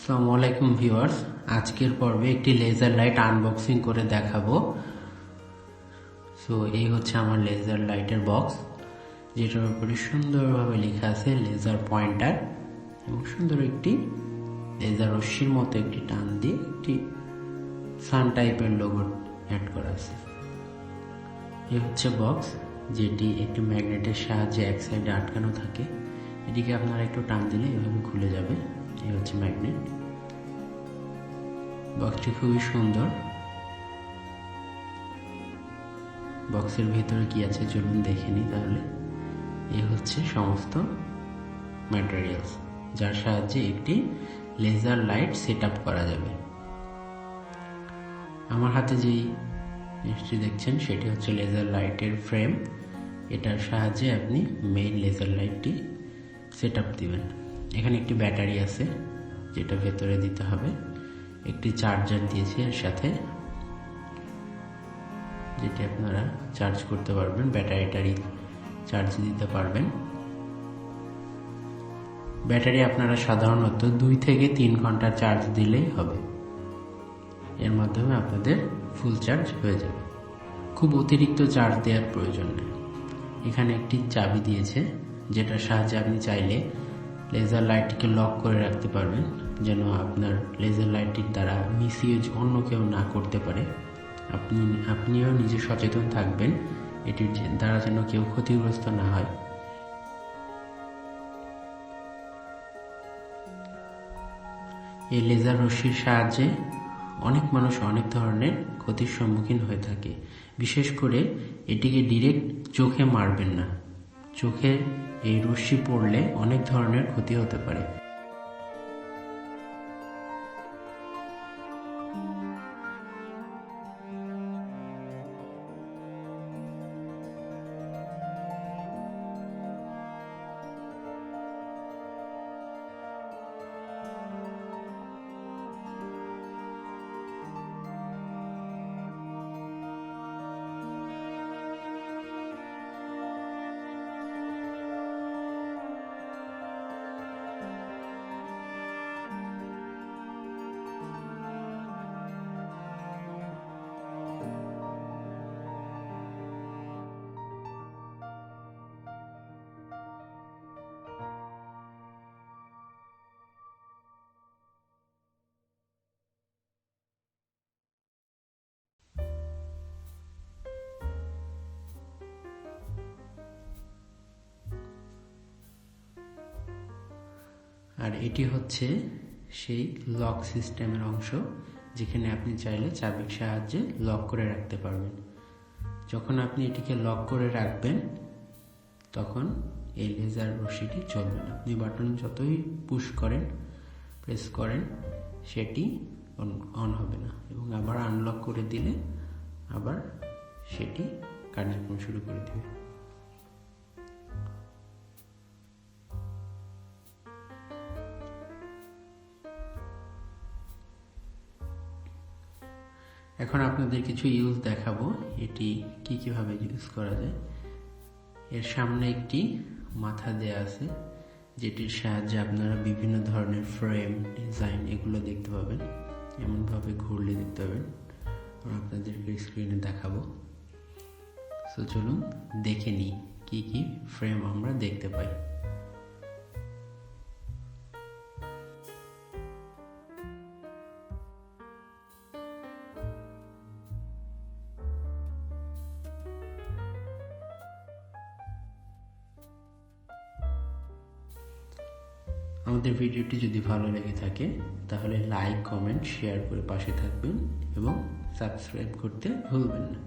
আসসালামু আলাইকুম ভিউয়ার্স, আজকের পর্বে একটি লেজার লাইট আনবক্সিং করে দেখাবো। এই হচ্ছে আমার লেজার লাইটের বক্স, যেটার উপরে সুন্দরভাবে লেখা আছে লেজার পয়েন্টার এবং সুন্দর একটি লেজার রশ্মির মতো একটি টান দিয়ে একটি সান টাইপের লোগো অ্যাড করা আছে। এই হচ্ছে বক্স, যেটি একটি ম্যাগনেটের সাহায্যে এক সাইডে আটকানো থাকে। এটিকে আপনারা একটু টান দিলে এভাবে খুলে যাবে। এই হচ্ছে ম্যাগনেট। বক্সটি খুবই সুন্দর। বক্সের ভিতরে কি আছে চলুন দেখে নিই তাহলে। এই হচ্ছে সমস্ত ম্যাটেরিয়ালস, যার সাহায্যে একটি লেজার লাইট সেট আপ করা যাবে। আমার হাতে যেই জিনিসটি দেখছেন সেটি হচ্ছে লেজার লাইটের ফ্রেম। এটার সাহায্যে আপনি মেইন লেজার লাইটটি সেট আপ দিবেন। এখানে একটি ব্যাটারি আছে যেটা ভেতরে দিতে হবে। একটি চার্জার দিয়েছি এর সাথে, যেটি আপনারা চার্জ করতে পারবেন, ব্যাটারিটারি চার্জ দিতে পারবেন। ব্যাটারি আপনারা সাধারণত 2 থেকে 3 ঘন্টা চার্জ দিলেই হবে। এর মাধ্যমে আপনাদের ফুল চার্জ হয়ে যাবে। খুব অতিরিক্ত চার্জ দেওয়ার প্রয়োজন নেই। এখানে একটি চাবি দিয়েছে, যেটার সাহায্যে আপনি চাইলে লেজার লাইটটিকে লক করে রাখতে পারবেন, যেন আপনার লেজার লাইটটির দ্বারা মিসইউজ অন্য কেউ না করতে পারে। আপনিও নিজে সচেতন থাকবেন এটির দ্বারা যেন কেউ ক্ষতিগ্রস্ত না হয়। এই লেজার রশ্মির সাহায্যে অনেক মানুষ অনেক ধরনের ক্ষতির সম্মুখীন হয়ে থাকে। বিশেষ করে এটিকে ডিরেক্ট চোখে মারবেন না। চোখে এই রশ্মি পড়লে অনেক ধরনের ক্ষতি হতে পারে। আর এটি হচ্ছে সেই লক সিস্টেমের অংশ, যেখানে আপনি চাইলে চাবির সাহায্যে লক করে রাখতে পারবেন। যখন আপনি এটিকে লক করে রাখবেন তখন এই লেজার রশ্মিটি চলবে না। আপনি বাটন যতই প্রেস করেন সেটি অন হবে না, এবং আবার আনলক করে দিলে আবার সেটি কার্যক্রম শুরু করে দেবে। এখন আপনাদের কিছু ইউজ দেখাবো, এটি কিভাবে ইউজ করা যায়। এর সামনে একটি মাথা দেয়া আছে, যেটির সাহায্যে আপনারা বিভিন্ন ধরনের ফ্রেম, ডিজাইন এগুলো দেখতে পাবেন। এমনভাবে ঘুরলে দেখতে পাবেন। আপনাদেরকে স্ক্রিনে দেখাবো। চলুন দেখে নিই কি ফ্রেম আমরা দেখতে পাই। আমাদের ভিডিওটি যদি ভালো লেগে থাকে তাহলে লাইক, কমেন্ট, শেয়ার করে পাশে থাকবেন এবং সাবস্ক্রাইব করতে ভুলবেন না।